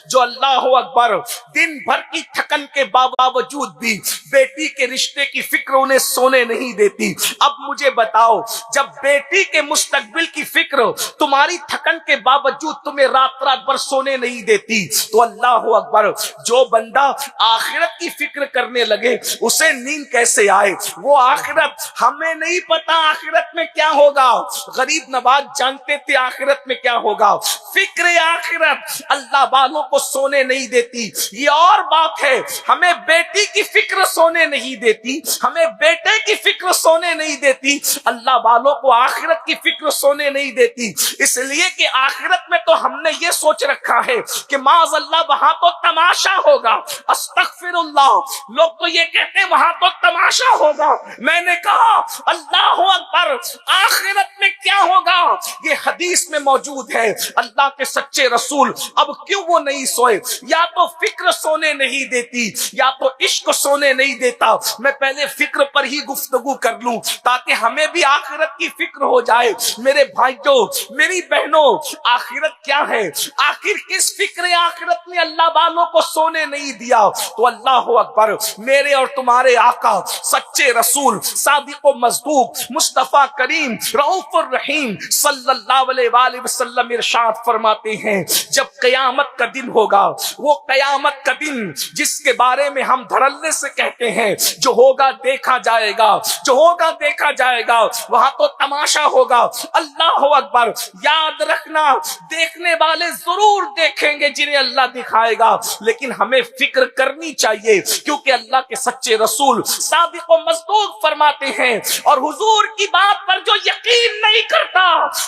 جو اللہ اکبر دن بھر کی تھکن کے باوجود بھی بیٹی کے رشتے کی فکر انہیں سونے نہیں دیتی. اب مجھے بتاؤ، جب بیٹی کے مستقبل کی فکر تمہاری تھکن کے باوجود تمہیں رات رات بھر سونے نہیں دیتی، تو اللہ اکبر جو بندہ آخرت کی فکر کرنے لگے اسے نیند کیسے آئے؟ وہ آخرت ہمیں نہیں پتا آخرت میں کیا ہوگا. غریب نواز جانتے تھے آخرت میں کیا ہوگا. فکر آخرت اللہ والوں کو سونے نہیں دیتی. یہ اور بات ہے، ہمیں بیٹی کی فکر سونے نہیں دیتی، ہمیں بیٹے کی فکر سونے نہیں دیتی، اللہ والوں کو آخرت کی فکر سونے نہیں دیتی. اس لیے کہ آخرت میں تو ہم نے یہ سوچ رکھا ہے کہ معاذ اللہ وہاں تو تماشا ہوگا. استغفر اللہ، لوگ تو یہ کہتے ہیں وہاں تو تماشا ہوگا. میں نے کہا اللہ اکبر، آخرت میں کیا ہوگا یہ حدیث میں موجود ہے. اللہ کے سچے رسول اب کیوں وہ نہیں سوئے؟ یا تو فکر سونے نہیں دیتی یا تو عشق سونے نہیں دیتا. میں پہلے فکر پر ہی گفتگو کر لوں تاکہ ہمیں بھی آخرت کی فکر ہو جائے. میرے بھائیوں، میری بہنوں، آخرت کیا ہے؟ آخر کس فکر آخرت نے اللہ والوں کو سونے نہیں دیا؟ تو اللہ اکبر، میرے اور تمہارے آقا سچے رسول صادق و مصدوق مصطفیٰ کریم رؤوف الرحیم صلی اللہ علیہ وآلہ وسلم ارشاد فرماتے ہیں، جب قیامت کا دن ہوگا، وہ قیامت کا دن جس کے بارے میں ہم دھڑلے سے کہتے ہیں جو ہوگا دیکھا جائے گا، جو ہوگا دیکھا جائے گا، وہاں تو تماشا ہوگا. اللہ اکبر، یاد رکھنا دیکھنے والے ضرور دیکھیں گے جنہیں اللہ دکھائے گا، لیکن ہمیں فکر کرنی چاہیے کیونکہ اللہ کے سچے رسول صادق و مصدوق فرماتے ہیں، اور حضور کی بات پر جو یقین نہیں کرتا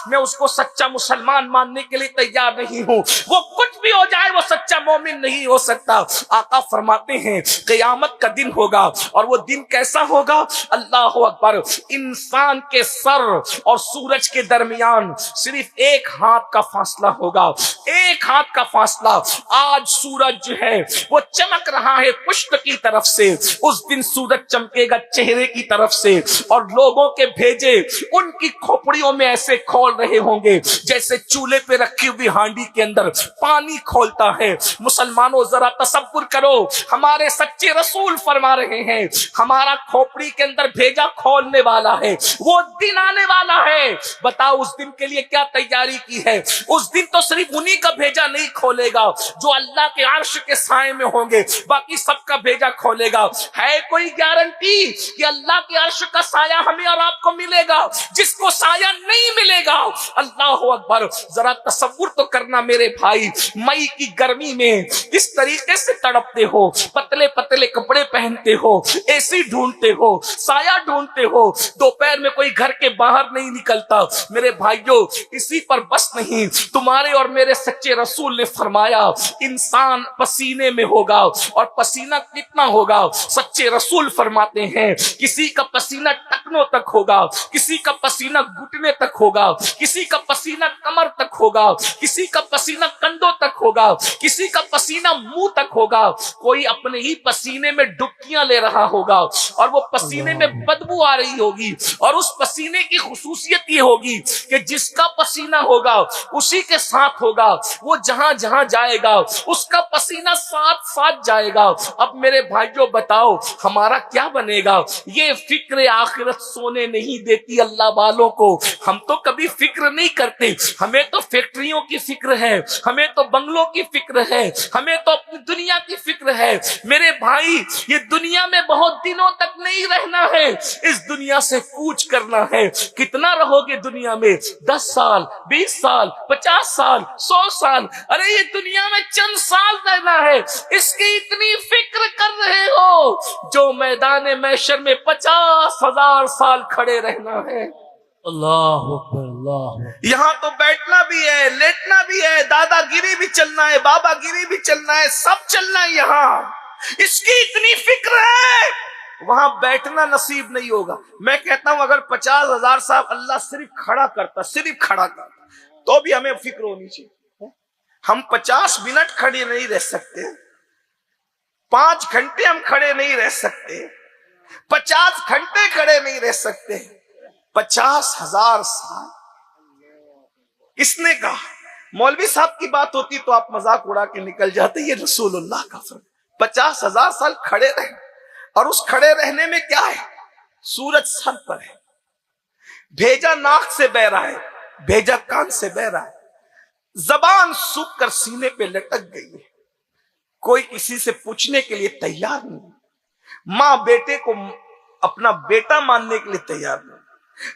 میں اس کو سچا مسلمان ماننے کے لیے تیار نہیں ہوں. وہ کچھ بھی ہو جائے وہ سچا مومن نہیں ہو سکتا. آقا فرماتے ہیں قیامت کا دن ہوگا، اور وہ دن کیسا ہوگا؟ اللہ اکبر، انسان کے سر اور سورج کے درمیان صرف ایک ہاتھ کا فاصلہ ہوگا، ایک ہاتھ کا فاصلہ. آج سورج جو ہے وہ چمک رہا ہے پشت کی طرف سے، اس دن سورج چمکے گا چہرے کی طرف سے، اور لوگوں کے بھیجے ان کی کھوپڑیوں میں ایسے کھول رہے ہوں گے جیسے چولہے پہ رکھی ہوئی ہانڈی کے اندر پانی کھولتا ہے. مسلمانوں ذرا تصور کرو، ہمارے سچے رسول فرما رہے ہیں ہمارا کھوپڑی کے اندر بھیجا کھولنے والا ہے، وہ دن آنے والا ہے. بتاؤ اس دن کے لیے کیا تیاری کی ہے؟ اس دن تو صرف انہی کا بھیجا نہیں کھولے گا جو اللہ کے عرش کے سائے میں ہوں گے، باقی سب کا بھیجا کھولے گا. ہے کوئی گارنٹی کہ اللہ کے عرش کا سایہ ہمیں اور آپ کو ملے گا؟ جس کو سایہ نہیں ملے گا، اللہ اکبر، ذرا تصور تو کرنا میرے بھائی، مئی کی گرمی میں کس طریقے سے تڑپتے ہو، پتلے پتلے کپڑے پہنتے ہو، اے سی ڈھونڈتے ہو، سایہ ڈھونڈتے ہو، دوپہر میں کوئی گھر کے باہر نہیں نکلتا. میرے بھائیوں، اسی پر بس نہیں، تمہارے اور میرے سچے رسول نے فرمایا انسان پسینے میں ہوگا، اور پسینہ کتنا ہوگا؟ سچے رسول فرماتے ہیں کسی کا پسینہ ٹکنوں تک ہوگا، کسی کا پسینہ گھٹنے تک ہوگا، کسی کا پسینہ کمر تک ہوگا، کسی کا پسینہ کندھوں تک ہوگا، کسی کا پسینہ منہ تک ہوگا. کوئی اپنے ہی پسینے میں ڈبکیاں لے رہا ہوگا اور وہ پسینے میں بدبو آ رہی ہوگی، اور اس پسینے کی خصوصیت یہ ہوگی کہ جس کا پسینہ ہوگا اسی کے ساتھ ہوگا، وہ جہاں جہاں جائے گا اس کا پسینہ ساتھ ساتھ جائے گا. اب میرے بھائیوں بتاؤ ہمارا کیا بنے گا؟ یہ فکر آخرت سونے نہیں دیتی اللہ والوں کو. ہم تو کبھی فکر نہیں کرتے، ہمیں تو فیکٹریوں کی فکر ہے، ہمیں تو بنگلوں کی فکر ہے، ہمیں تو اپنی دنیا کی فکر ہے. میرے بھائی، یہ دنیا میں بہت دنوں تک نہیں رہنا ہے، اس دنیا سے کوچ کرنا ہے. کتنا رہو گے دنیا میں؟ 10 سال، 20 سال، 50 سال، 100 سال؟ ارے یہ دنیا میں چند سال رہنا ہے، اس کی اتنی فکر کر رہے ہو جو میدان محشر میں 50,000 سال کھڑے رہنا ہے. اللہ اکبر، اللہ اکبر. یہاں تو بیٹھنا بھی ہے، لیٹنا بھی ہے، دادا گیری بھی چلنا ہے، بابا گیری بھی چلنا ہے، سب چلنا ہے. یہاں اس کی اتنی فکر ہے، وہاں بیٹھنا نصیب نہیں ہوگا. میں کہتا ہوں اگر 50,000 سال اللہ صرف کھڑا کرتا تو بھی ہمیں فکر ہونی چاہیے. ہم 50 منٹ کھڑے نہیں رہ سکتے، 5 گھنٹے ہم کھڑے نہیں رہ سکتے، 50 گھنٹے کھڑے نہیں رہ سکتے. 50,000 سال کس نے کہا؟ مولوی صاحب کی بات ہوتی تو آپ مذاق اڑا کے نکل جاتے، یہ رسول اللہ کا فرمان۔ 50,000 سال کھڑے رہے، اور اس کھڑے رہنے میں کیا ہے؟ سورج سر پر ہے، بھیجا ناک سے بہ رہا ہے، بھیجا کان سے بہ رہا ہے، زبان سوکھ کر سینے پہ لٹک گئی ہے، کوئی کسی سے پوچھنے کے لیے تیار نہیں، ماں بیٹے کو اپنا بیٹا ماننے کے لیے تیار نہیں،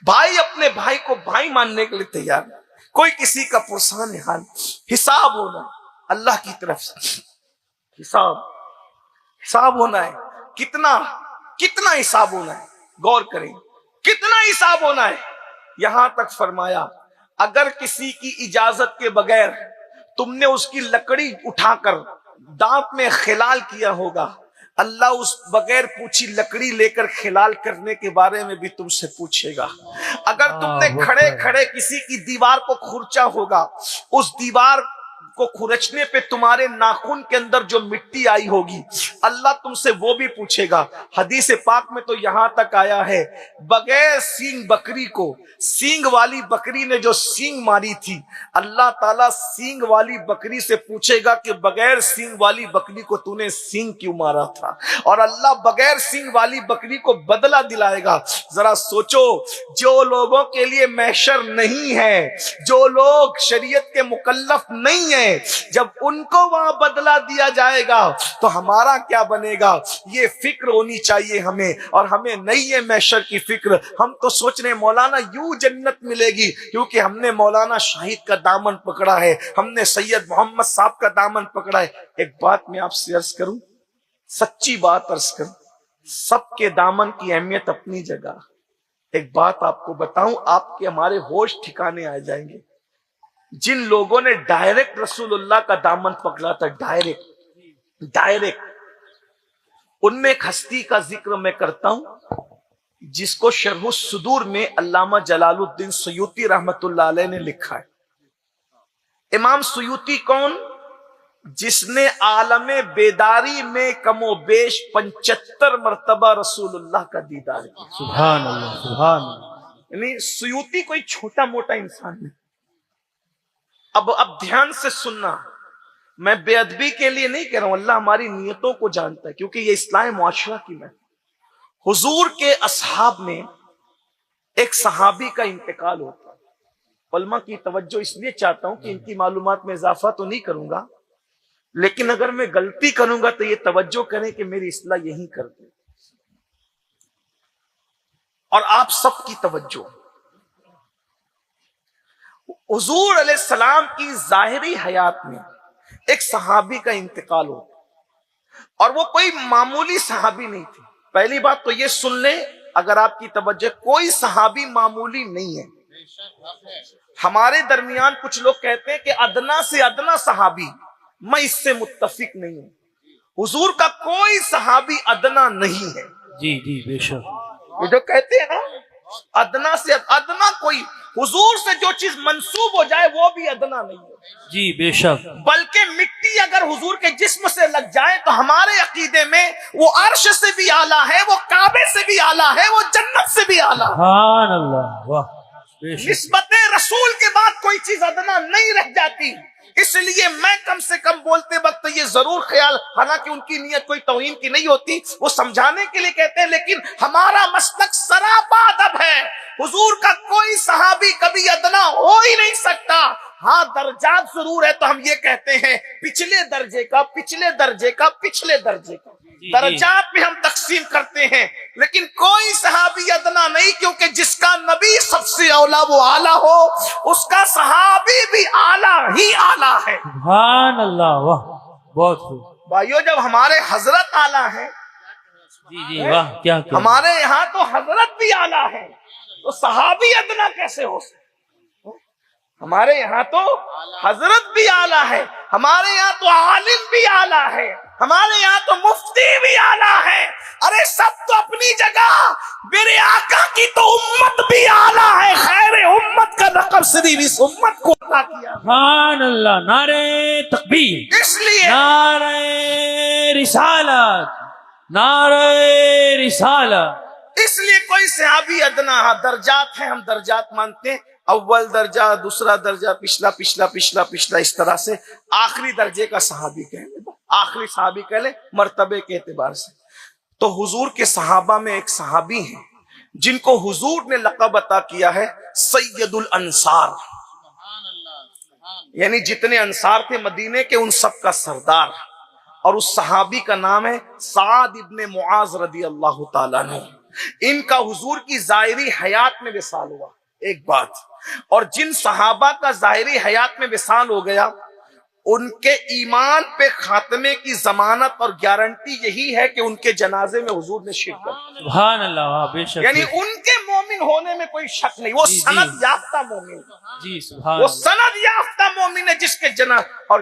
بھائی اپنے بھائی کو بھائی ماننے کے لیے تیار نہیں، کوئی کسی کا پرسان حال۔ حساب ہونا اللہ کی طرف سے، حساب ہونا ہے، کتنا حساب ہونا ہے، غور کریں کتنا حساب ہونا ہے۔ یہاں تک فرمایا اگر کسی کی اجازت کے بغیر تم نے اس کی لکڑی اٹھا کر دانت میں خلال کیا ہوگا، اللہ اس بغیر پوچھی لکڑی لے کر خلال کرنے کے بارے میں بھی تم سے پوچھے گا۔ اگر تم نے کھڑے کھڑے کسی کی دیوار کو کھرچا ہوگا، اس دیوار کو کھرچنے پہ تمہارے ناخن کے اندر جو مٹی آئی ہوگی، اللہ تم سے وہ بھی پوچھے گا۔ حدیث پاک میں تو یہاں تک آیا ہے بغیر سینگ بکری کو، سینگ والی بکری نے جو سینگ ماری تھی، اللہ تعالیٰ سینگ والی بکری سے پوچھے گا کہ بغیر سینگ والی بکری کو تو نے سینگ کیوں مارا تھا، اور اللہ بغیر سینگ والی بکری کو بدلہ دلائے گا۔ ذرا سوچو، جو لوگوں کے لیے محشر نہیں ہے، جو لوگ شریعت کے مکلف نہیں ہیں، جب ان کو وہاں بدلہ دیا جائے گا تو ہمارا کیا بنے گا؟ یہ فکر ہونی چاہیے ہمیں، اور ہمیں نہیں ہے محشر کی فکر۔ ہم تو سوچ رہے ہیں مولانا یوں جنت ملے گی کیونکہ ہم نے مولانا شاہد کا دامن پکڑا ہے، ہم نے سید محمد صاحب کا دامن پکڑا ہے۔ ایک بات میں آپ سے عرض کروں، سچی بات عرض کروں، سب کے دامن کی اہمیت اپنی جگہ۔ ایک بات آپ کو بتاؤں، آپ کے ہمارے ہوش ٹھکانے آ جائیں گے۔ جن لوگوں نے ڈائریکٹ رسول اللہ کا دامن پکڑا تھا، ڈائریکٹ، ان میں ایک ہستی کا ذکر میں کرتا ہوں جس کو شرح الصدور میں علامہ جلال الدین سیوطی رحمت اللہ علیہ نے لکھا ہے۔ امام سیوطی کون؟ جس نے عالم بیداری میں کم و بیش 75 مرتبہ رسول اللہ کا دیدار کیا۔ سبحان اللہ، سبحان اللہ۔ یعنی سیوطی کوئی چھوٹا موٹا انسان نہیں۔ اب دھیان سے سننا، میں بے ادبی کے لیے نہیں کہہ رہا ہوں، اللہ ہماری نیتوں کو جانتا ہے، کیونکہ یہ اصلاح معاشرہ کی میں۔ حضور کے اصحاب میں ایک صحابی کا انتقال ہوتا ہے۔ علماء کی توجہ اس لیے چاہتا ہوں کہ ان کی معلومات میں اضافہ تو نہیں کروں گا، لیکن اگر میں غلطی کروں گا تو یہ توجہ کریں کہ میری اصلاح یہی کر دیں، اور آپ سب کی توجہ۔ حضور علیہ السلام کی ظاہری حیات میں ایک صحابی کا انتقال ہو، اور وہ کوئی معمولی صحابی نہیں تھی۔ پہلی بات تو یہ سن لیں، اگر آپ کی توجہ، کوئی صحابی معمولی نہیں ہے۔ ہمارے درمیان کچھ لوگ کہتے ہیں کہ ادنا سے ادنا صحابی، میں اس سے متفق نہیں ہوں۔ حضور کا کوئی صحابی ادنا نہیں ہے۔ جی جی بے شک۔ یہ جو کہتے ہیں نا ادنا سے ادنا، کوئی حضور سے جو چیز منسوب ہو جائے وہ بھی ادنا نہیں ہے۔ جی بے شک۔ بلکہ مٹی اگر حضور کے جسم سے لگ جائے تو ہمارے عقیدے میں وہ عرش سے بھی اعلیٰ ہے، وہ کعبے سے بھی اعلیٰ ہے، وہ جنت سے بھی اعلیٰ ہے۔ سبحان اللہ، واہ بے شک۔ نسبت رسول کے بعد کوئی چیز ادنا نہیں رہ جاتی۔ اس لیے میں کم سے کم بولتے وقت یہ ضرور خیال، حالانکہ ان کی نیت کوئی توہین کی نہیں ہوتی، وہ سمجھانے کے لیے کہتے ہیں، لیکن ہمارا مسلک سراپا ادب ہے۔ حضور کا کوئی صحابی کبھی ادنا ہو ہی نہیں سکتا۔ ہاں درجات ضرور ہے، تو ہم یہ کہتے ہیں پچھلے درجے کا، پچھلے درجے کا، پچھلے درجے کا، درجات میں ہم تقسیم کرتے ہیں، لیکن کوئی صحابی ادنا نہیں، کیونکہ جس کا نبی سب سے اولا وہ اعلیٰ ہو، اس کا صحابی بھی اعلیٰ ہی اعلیٰ ہے۔ سبحان اللہ، واہ بہت خوب۔ بھائیو، جب ہمارے حضرت اعلیٰ ہیں، جی جی واہ، کیا کیا۔ ہمارے یہاں تو حضرت بھی اعلیٰ ہے، تو صحابی ادنا کیسے ہو سکتا؟ ہمارے یہاں تو حضرت بھی اعلیٰ ہے، ہمارے یہاں تو عالم بھی اعلیٰ ہے، ہمارے یہاں تو مفتی بھی اعلیٰ ہے۔ ارے سب تو اپنی جگہ، میرے آقا کی تو امت بھی اعلیٰ ہے۔ خیر امت کا لقب صرف اس امت کو عطا کیا۔ سبحان اللہ، نعرہ تکبیر، اس لیے نعرہ رسالت، نعرہ رسالت۔ کوئی صحابی ادنا، درجات ہیں، ہم درجات مانتے ہیں۔ اول درجہ، دوسرا درجہ، پچھلا پچھلا پچھلا پچھلا، اس طرح سے آخری درجے کا صحابی کہہ لیں، آخری صحابی کہہ لیں مرتبے کے اعتبار سے۔ تو حضور کے صحابہ میں ایک صحابی ہیں جن کو حضور نے لقب عطا کیا ہے سید الانصار، یعنی جتنے انصار تھے مدینے کے ان سب کا سردار، اور اس صحابی کا نام ہے سعد ابن معاذ رضی اللہ تعالیٰ عنہ۔ ان کا حضور کی ظاہری حیات میں وصال ہوا، ایک بات، اور جن صحابہ کا ظاہری حیات میں وصال ہو گیا ان کے ایمان پہ خاتمے کی ضمانت اور گارنٹی یہی ہے کہ ان کے جنازے میں حضور نے شرکت، سبحان اللہ، واہ بے شک، یعنی ان کے مومن ہونے میں کوئی شک نہیں، وہ جی، جی۔ سند یافتہ مومن، جی سبحان وہ اللہ، سند یافتہ مومن ہے جس کے اور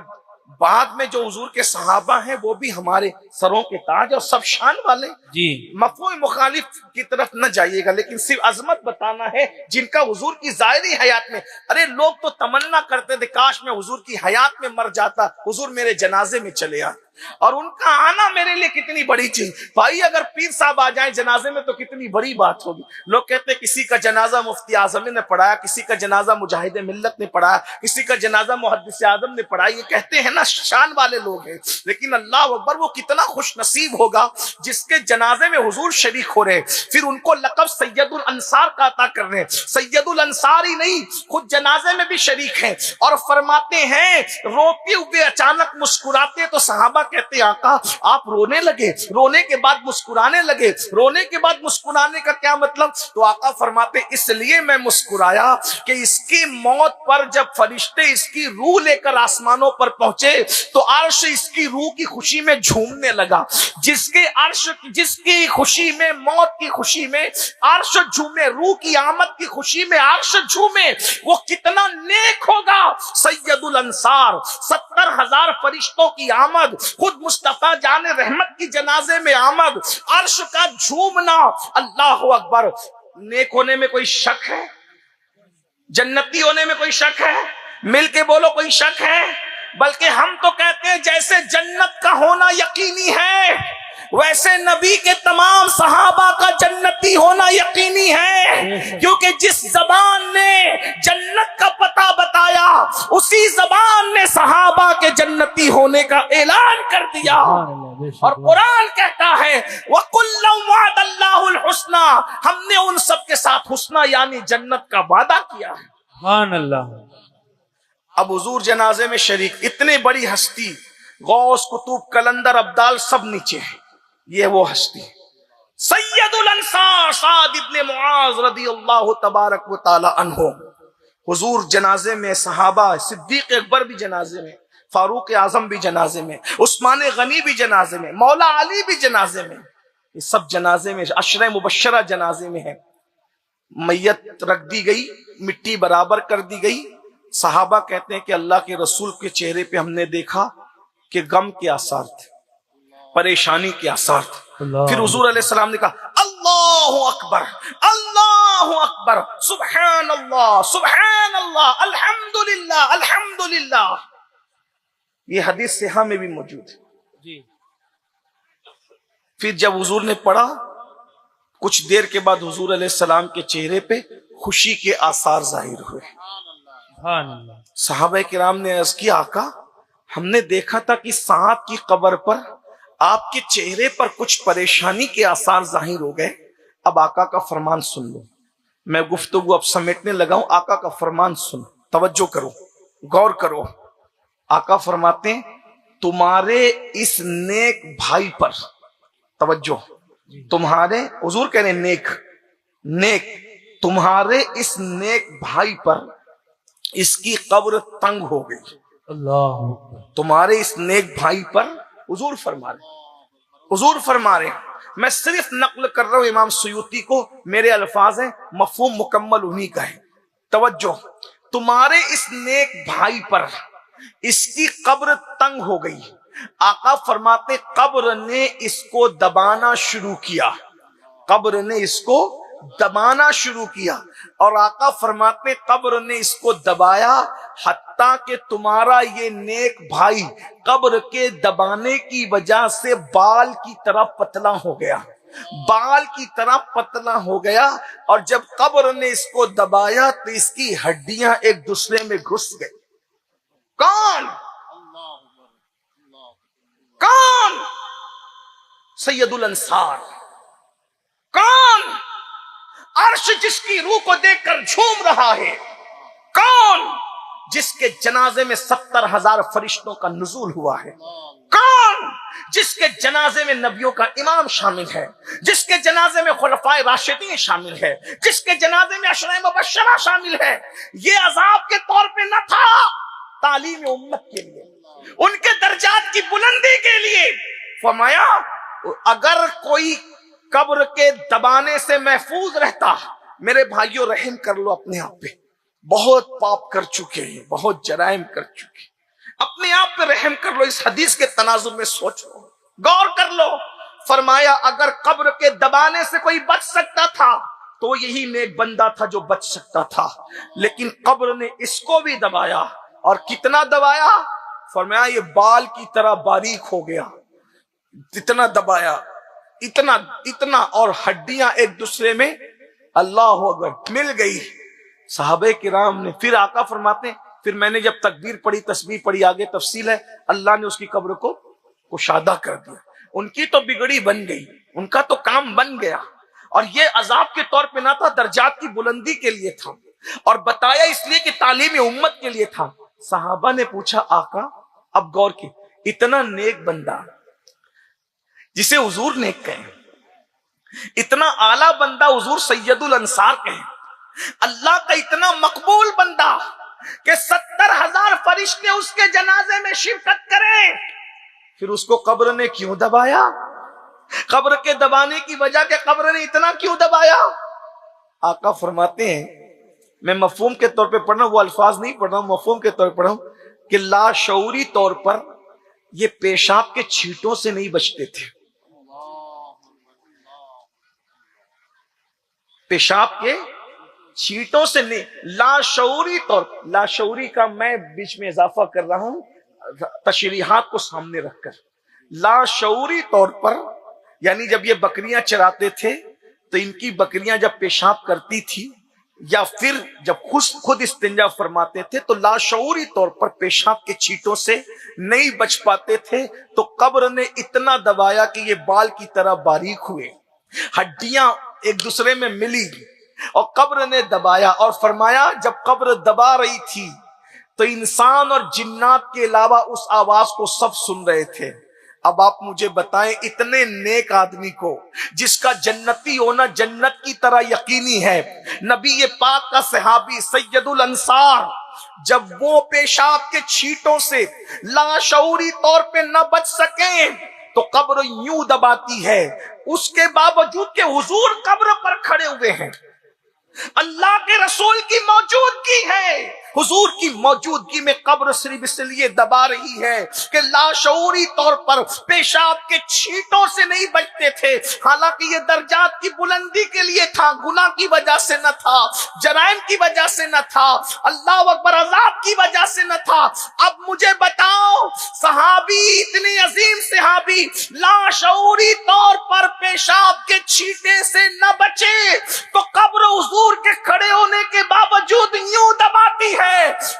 بعد میں جو حضور کے صحابہ ہیں وہ بھی ہمارے سروں کے تاج اور سب شان والے۔ جی مفہوم مخالف کی طرف نہ جائیے گا، لیکن صرف عظمت بتانا ہے جن کا حضور کی ظاہری حیات میں، ارے لوگ تو تمنا کرتے تھے کاش میں حضور کی حیات میں مر جاتا، حضور میرے جنازے میں چلے آتے، اور ان کا آنا میرے لیے کتنی بڑی چیز۔ بھائی اگر پیر صاحب آ جائیں جنازے میں تو کتنی بڑی بات ہوگی۔ لوگ کہتے ہیں کسی کا جنازہ مفتی اعظم نے پڑھایا، کسی کا جنازہ مجاہد ملت نے پڑھایا، کسی کا جنازہ محدث اعظم نے پڑھایا، یہ کہتے ہیں نا شان والے لوگ ہیں، لیکن اللہ اکبر وہ کتنا خوش نصیب ہوگا جس کے جنازے میں حضور شریک ہو رہے، پھر ان کو لقب سید الانصار کا عطا کر رہے ہیں۔ سید الانصار ہی نہیں، خود جنازے میں بھی شریک ہیں، اور فرماتے ہیں روتے ہوئے اچانک مسکراتے تو صحابہ کہتے ہیں آقا آپ رونے لگے، رونے کے بعد مسکرانے لگے، رونے کے بعد مسکرانے کا کیا مطلب؟ تو آقا فرماتے اس لیے میں مسکرایا کہ اس کی موت پر جب فرشتے اس کی روح لے کر آسمانوں پر پہنچے تو عرش اس کی روح کی خوشی میں جھومنے لگا، جس کی خوشی میں، موت کی خوشی میں عرش جھومے، روح کی آمد کی خوشی میں عرش جھومے، وہ کتنا نیک ہوگا۔ سید الانصار، 70,000 فرشتوں کی آمد، خود مصطفیٰ جان رحمت کی جنازے میں آمد، عرش کا جھومنا، اللہ اکبر۔ نیک ہونے میں کوئی شک ہے؟ جنتی ہونے میں کوئی شک ہے؟ مل کے بولو کوئی شک ہے؟ بلکہ ہم تو کہتے ہیں جیسے جنت کا ہونا یقینی ہے ویسے نبی کے تمام صحابہ کا جنتی ہونا یقینی ہے، کیونکہ جس زبان نے جنت کا پتہ بتایا اسی زبان نے صحابہ کے جنتی ہونے کا اعلان کر دیا، اور قرآن کہتا ہے وَكُلًّا وَعَدَ اللَّهُ الْحُسْنَى، ہم نے ان سب کے ساتھ حسنہ یعنی جنت کا وعدہ کیا ہے۔ سبحان اللہ۔ اب حضور جنازے میں شریک، اتنے بڑی ہستی، غوث، قطب، کلندر، ابدال سب نیچے ہیں، یہ وہ ہستی سید الانصار سعد ابن معاذ رضی اللہ تبارک و تعالی عنہ۔ حضور جنازے میں، صحابہ، صدیق اکبر بھی جنازے میں، فاروق اعظم بھی جنازے میں، عثمان غنی بھی جنازے میں، مولا علی بھی جنازے میں، یہ سب جنازے میں، عشرہ مبشرہ جنازے میں ہیں۔ میت رکھ دی گئی، مٹی برابر کر دی گئی، صحابہ کہتے ہیں کہ اللہ کے رسول کے چہرے پہ ہم نے دیکھا کہ غم کے آثار تھے، پریشانی کے آثار تھے۔ پھر حضور علیہ السلام نے کہا اللہ اکبر، اللہ اکبر، سبحان اللہ، سبحان اللہ، الحمدللہ، الحمدللہ۔ یہ حدیث صحیحہ میں بھی موجود ہے۔ جی پھر جب حضور نے پڑھا، کچھ دیر کے بعد حضور علیہ السلام کے چہرے پہ خوشی کے آثار ظاہر ہوئے۔ سبحان اللہ۔ صحابہ کرام نے عرض کیا آقا ہم نے دیکھا تھا کہ سعد کی قبر پر آپ کے چہرے پر کچھ پریشانی کے آثار ظاہر ہو گئے، اب آقا کا فرمان سن لو۔ میں گفتگو اب سمیٹنے لگا ہوں، آقا کا فرمان سن، توجہ کرو، غور کرو۔ آقا فرماتے ہیں تمہارے اس نیک بھائی پر، توجہ، تمہارے، حضور کہہ رہے ہیں نیک، تمہارے اس نیک بھائی پر اس کی قبر تنگ ہو گئی۔ اللہ، تمہارے اس نیک بھائی پر، حضور فرما رہے ہیں، میں صرف نقل کر رہا ہوں امام سیوطی کو، میرے الفاظ ہیں، مفہوم مکمل انہی کا ہے۔ توجہ، تمہارے اس نیک بھائی پر اس کی قبر تنگ ہو گئی، آقا فرماتے قبر نے اس کو دبانا شروع کیا، قبر نے اس کو دبانا شروع کیا، اور آقا فرماتے قبر نے اس کو دبایا حتیٰ کہ تمہارا یہ نیک بھائی قبر کے دبانے کی وجہ سے بال کی طرح پتلا ہو گیا۔ بال کی طرح پتلا ہو گیا، اور جب قبر نے اس کو دبایا تو اس کی ہڈیاں ایک دوسرے میں گھس گئی۔ کون؟ کون؟ سید الانصار۔ کون؟ عرش جس کی روح کو دیکھ کر جھوم رہا ہے۔ کون؟ جس کے جنازے میں 70,000 فرشتوں کا نزول ہوا ہے۔ کون؟ جس کے جنازے میں نبیوں کا امام شامل ہے، جس کے جنازے میں خلفائے راشدین شامل ہے، جس کے جنازے میں عشرہ مبشرہ شامل ہے۔ یہ عذاب کے طور پہ نہ تھا، تعلیم امت کے لیے، ان کے درجات کی بلندی کے لیے۔ فرمایا اگر کوئی قبر کے دبانے سے محفوظ رہتا، میرے بھائیوں رحم کر لو اپنے آپ پہ، بہت پاپ کر چکے ہیں، بہت جرائم کر چکے ہیں، اپنے آپ پہ رحم کر لو، اس حدیث کے تناظر میں سوچو، غور کر لو۔ فرمایا اگر قبر کے دبانے سے کوئی بچ سکتا تھا تو یہی نیک بندہ تھا جو بچ سکتا تھا، لیکن قبر نے اس کو بھی دبایا، اور کتنا دبایا؟ فرمایا یہ بال کی طرح باریک ہو گیا، اتنا دبایا، اتنا اتنا، اور ہڈیاں ایک دوسرے میں اللہ اکبر مل گئی۔ صحابہ کرام نے پھر آقا فرماتے ہیں پھر میں نے جب تکبیر پڑھی، تسبیح پڑھی، آگے تفصیل ہے، اللہ نے اس کی قبر کو کشادہ کر دیا، ان کی تو بگڑی بن گئی، ان کا تو کام بن گیا۔ اور یہ عذاب کے طور پہ نہ تھا، درجات کی بلندی کے لیے تھا، اور بتایا اس لیے کہ تعلیم امت کے لیے تھا۔ صحابہ نے پوچھا آقا اب غور کی، اتنا نیک بندہ جسے حضور نیک کہیں، اتنا اعلیٰ بندہ حضور سید الانصار کہیں، اللہ کا اتنا مقبول بندہ کہ 70,000 فرشتے اس کے جنازے میں شرکت کریں، پھر اس کو قبر نے کیوں دبایا؟ قبر کے دبانے کی وجہ کہ قبر نے اتنا کیوں دبایا؟ آقا فرماتے ہیں، میں مفہوم کے طور پہ پڑھ رہا ہوں، وہ الفاظ نہیں پڑھ رہا ہوں، مفہوم کے طور پہ پڑھ رہا ہوں کہ لاشعوری طور پر یہ پیشاب کے چھینٹوں سے نہیں بچتے تھے، پیشاب کے چھینٹوں سے نہیں، لاشعوری طور پر، لاشعوری کا میں بیچ میں اضافہ کر رہا ہوں تشریحات کو سامنے رکھ کر، لاشعوری طور پر یعنی جب یہ بکریاں چراتے تھے تو ان کی بکریاں جب پیشاب کرتی تھی یا پھر جب خود استنجا فرماتے تھے تو لاشعوری طور پر پیشاب کے چھینٹوں سے نہیں بچ پاتے تھے، تو قبر نے اتنا دبایا کہ یہ بال کی طرح باریک ہوئے، ہڈیاں ایک دوسرے میں ملی، اور قبر نے دبایا، اور فرمایا جب قبر دبا رہی تھی تو انسان اور جنات کے علاوہ اس آواز کو سب سن رہے تھے۔ اب آپ مجھے بتائیں اتنے نیک آدمی کو جس کا جنتی ہونا جنت کی طرح یقینی ہے، نبی پاک کا صحابی سید الانصار، جب وہ پیشاب کے چھینٹوں سے لاشعوری طور پہ نہ بچ سکیں تو قبر یوں دباتی ہے، اس کے باوجود کہ حضور قبر پر کھڑے ہوئے ہیں، اللہ کے رسول کی موجودگی ہے، حضور کی موجودگی میں قبر صرف اس لیے دبا رہی ہے کہ لاشعوری طور پر پیشاب کے چھینٹوں سے نہیں بچتے تھے، حالانکہ یہ درجات کی بلندی کے لیے تھا، گناہ کی وجہ سے نہ تھا، جرائم کی وجہ سے نہ تھا، اللہ اکبر عذاب کی وجہ سے نہ تھا۔ اب مجھے بتاؤ صحابی، اتنی عظیم صحابی لاشعوری طور پر پیشاب کے چھینٹے سے نہ بچے تو قبر حضور کے کھڑے ہونے کے باوجود یوں دباتی ہے،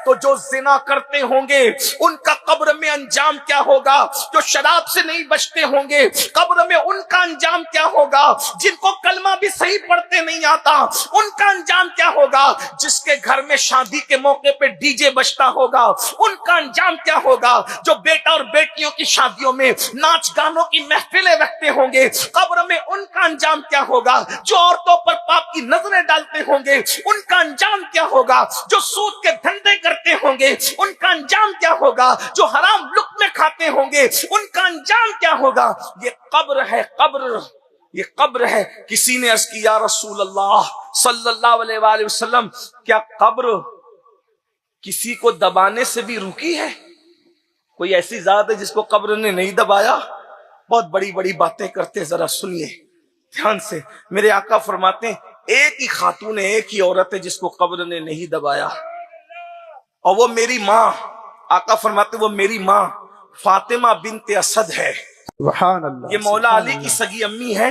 تو جو زنا کرتے ہوں گے ان کا قبر میں انجام کیا ہوگا؟ جو شراب سے نہیں بچتے ہوں گے قبر میں ان کا انجام کیا ہوگا؟ جن کو کلمہ بھی صحیح پڑھتے نہیں آتا ان کا انجام کیا ہوگا؟ جس کے گھر میں شادی کے موقع پہ ڈی جے بجتا ہوگا ان کا انجام کیا ہوگا؟ جو بیٹا اور بیٹیوں کی شادیوں میں ناچ گانوں کی محفلیں رکھتے ہوں گے قبر میں ان کا انجام کیا ہوگا؟ جو عورتوں پر پاپ کی نظریں ڈالتے ہوں گے ان کا انجام کیا ہوگا؟ جو سود کے دھندے کرتے ہوں گے ان کا انجام کیا ہوگا؟ جو حرام لقمے کھاتے ہوں گے ان کا انجام کیا ہوگا؟ یہ قبر ہے، قبر، یہ قبر ہے۔ کسی نے عرض کی یا رسول اللہ صلی اللہ علیہ وآلہ وسلم، کیا قبر کسی کو دبانے سے بھی رکی ہے؟ کوئی ایسی ذات ہے جس کو قبر نے نہیں دبایا؟ بہت بڑی بڑی باتیں کرتے، ذرا سنیے دھیان سے۔ میرے آقا فرماتے ہیں ایک ہی خاتون ہے، ایک ہی عورت ہے جس کو قبر نے نہیں دبایا، اور وہ میری ماں، آقا فرماتے وہ میری ماں فاطمہ بنت اسد ہے۔ سبحان اللہ، یہ مولا علی کی سگی امی ہے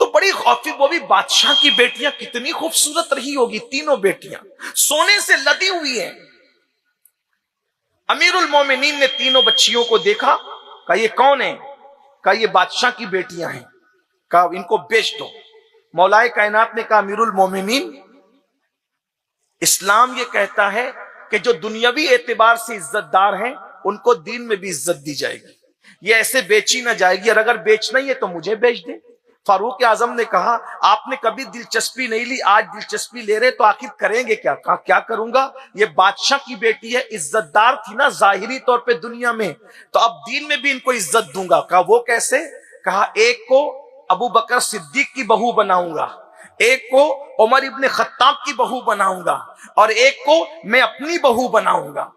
تو بڑی خوفی وہ بھی بادشاہ کی بیٹیاں کتنی خوبصورت رہی ہوگی, تینوں بیٹیاں سونے سے لدی ہوئی ہیں. امیر المومنین نے تینوں بچیوں کو دیکھا, کہا یہ کون ہے؟ کہا یہ بادشاہ کی بیٹیاں ہیں. کہا ان کو بیچ دو. مولائے کائنات نے کہا امیر المومنین, اسلام یہ کہتا ہے کہ جو دنیاوی اعتبار سے عزت دار ہیں ان کو دین میں بھی عزت دی جائے گی, یہ ایسے بیچی نہ جائے گی, اور اگر بیچنا ہی ہے تو مجھے بیچ دیں. فاروق اعظم نے کہا آپ نے کبھی دلچسپی نہیں لی, آج دلچسپی لے رہے تو آخر کریں گے کیا؟ کہا کیا کروں گا, یہ بادشاہ کی بیٹی ہے, عزت دار تھی نا ظاہری طور پہ دنیا میں, تو اب دین میں بھی ان کو عزت دوں گا. کہا وہ کیسے؟ کہا ایک کو ابو بکر صدیق کی بہو بناؤں گا, ایک کو عمر ابن خطاب کی بہو بناؤں گا, اور ایک کو میں اپنی بہو بناؤں گا.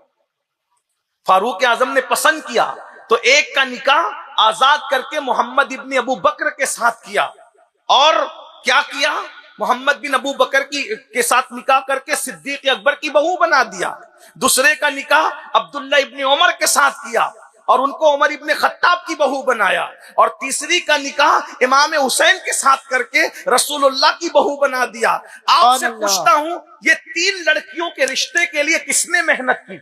فاروق اعظم نے پسند کیا تو ایک کا نکاح آزاد کر کے محمد ابن ابو بکر کے ساتھ کیا, اور کیا کیا؟ محمد بن ابو بکر کے ساتھ نکاح کر کے صدیق اکبر کی بہو بنا دیا. دوسرے کا نکاح عبداللہ ابن عمر کے ساتھ کیا اور ان کو عمر ابن خطاب کی بہو بنایا, اور تیسری کا نکاح امام حسین کے ساتھ کر کے رسول اللہ کی بہو بنا دیا. آپ سے پوچھتا ہوں, یہ تین لڑکیوں کے رشتے کے لیے کس نے محنت کی,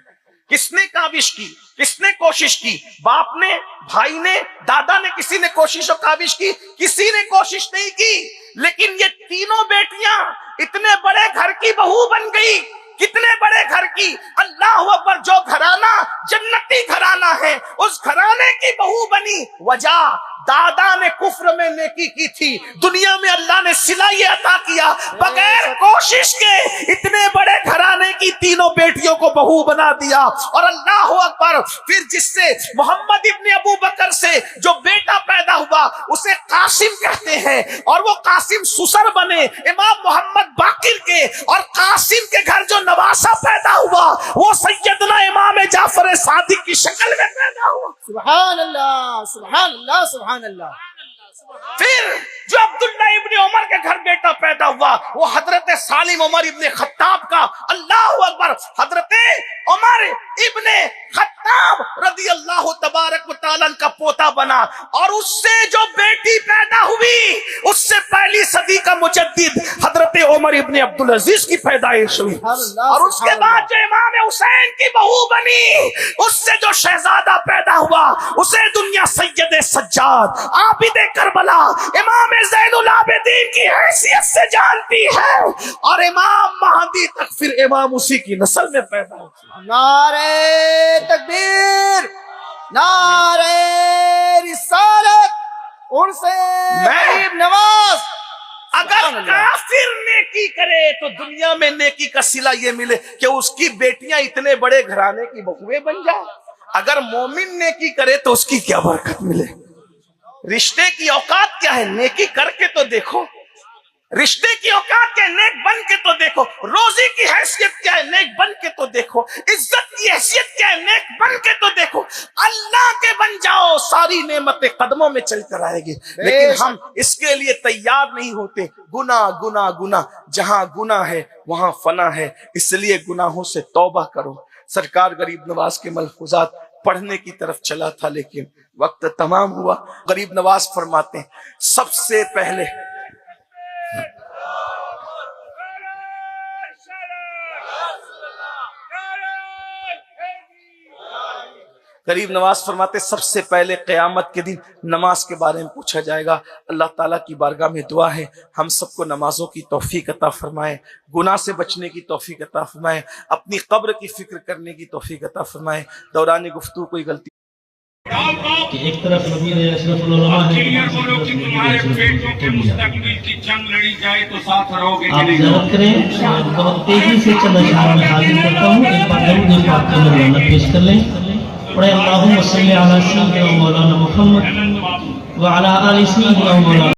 کس نے کاوش کی, کس نے کوشش کی؟ باپ نے, بھائی نے, دادا نے, کسی نے کوشش و کاوش کی؟ کسی نے کوشش نہیں کی. لیکن یہ تینوں بیٹیاں اتنے بڑے گھر کی بہو بن گئی, کتنے بڑے گھر کی, اللہ اکبر, جو گھرانہ جنتی گھرانہ ہے اس گھرانے کی بہو بنی. وجہ دادا نے کفر میں نیکی کی تھی, دنیا میں اللہ نے صلہ عطا کیا, بغیر کوشش کے اتنے بڑے گھرانے کی تینوں بیٹیوں کو بہو بنا دیا. اور اللہ اکبر, پھر جس سے محمد ابن ابو بکر سے جو بیٹا پیدا ہوا اسے قاسم کہتے ہیں, اور وہ قاسم سسر بنے امام محمد باقر کے, اور قاسم کے گھر جو نواسا پیدا ہوا وہ سیدنا امام جعفر صادق کی شکل میں پیدا ہوا. سبحان اللہ, سبحان اللہ, سبحان اللہ. پھر جو عبداللہ ابن عمر کے گھر بیٹا پیدا ہوا وہ حضرت سالم عمر ابن خطاب کا, اللہ اکبر, حضرت عمر ابن خطاب رضی اللہ تبارک و تعالیٰ کا پوتا بنا. اور اس سے جو بیٹی پیدا ہوئی اس سے پہلی صدی کا مجدد حضرت عمر ابن عبدالعزیز کی پیدائش ہوئی. اور اس کے بعد جو امام حسین کی بہو بنی اس سے جو شہزادہ پیدا ہوا اسے دنیا سید سجاد, عابد کربلا, امام زین العابدین کی حیثیت سے جانتی ہے, اور امام مہدی تک پھر امام اسی کی نسل میں پیدا ہوتی. نعرہ تکبیر, نعرہ رسالت, ان سے غریب نواز. اگر کافر نیکی کرے تو دنیا میں نیکی کا صلہ یہ ملے کہ اس کی بیٹیاں اتنے بڑے گھرانے کی بہویں بن جائیں. اگر مومن نیکی کرے تو اس کی کیا برکت ملے. رشتے کی اوقات کیا ہے, نیکی کر کے تو دیکھو. رشتے کی اوقات کیا ہے, نیک بن کے تو دیکھو. روزی کی حیثیت کیا ہے, نیک بن کے تو دیکھو. عزت کی حیثیت کیا ہے, نیک بن کے تو دیکھو. اللہ کے بن جاؤ, ساری نعمتیں قدموں میں چل کر آئے گی. لیکن ہم اس کے لیے تیار نہیں ہوتے. گناہ گناہ گناہ, جہاں گناہ ہے وہاں فنا ہے, اس لیے گناہوں سے توبہ کرو. سرکار غریب نواز کے ملفوظات پڑھنے کی طرف چلا تھا لیکن وقت تمام ہوا. غریب نواز فرماتے ہیں سب سے پہلے غریب نواز فرماتے سب سے پہلے قیامت کے دن نماز کے بارے میں پوچھا جائے گا. اللہ تعالیٰ کی بارگاہ میں دعا ہے ہم سب کو نمازوں کی توفیق عطا فرمائے, گناہ سے بچنے کی توفیق عطا فرمائے, اپنی قبر کی فکر کرنے کی توفیق عطا فرمائے. دوران گفتگو کوئی غلطی کہ ایک طرف نبی اشرف العلماء ہے, تمہارے بیٹوں کے مستقبل کی جنگ لڑی جائے تو ساتھ رہو گے. آپ ضرورت کریں اور بہت تیزی سے چند اشعار میں حاضر کرتا ہوں. ایک بار درود پاک کا مولانا پیش کر لیں. پڑھے اللہم صلی علی سیدنا مولانا محمد وعلی آل سیدنا مولانا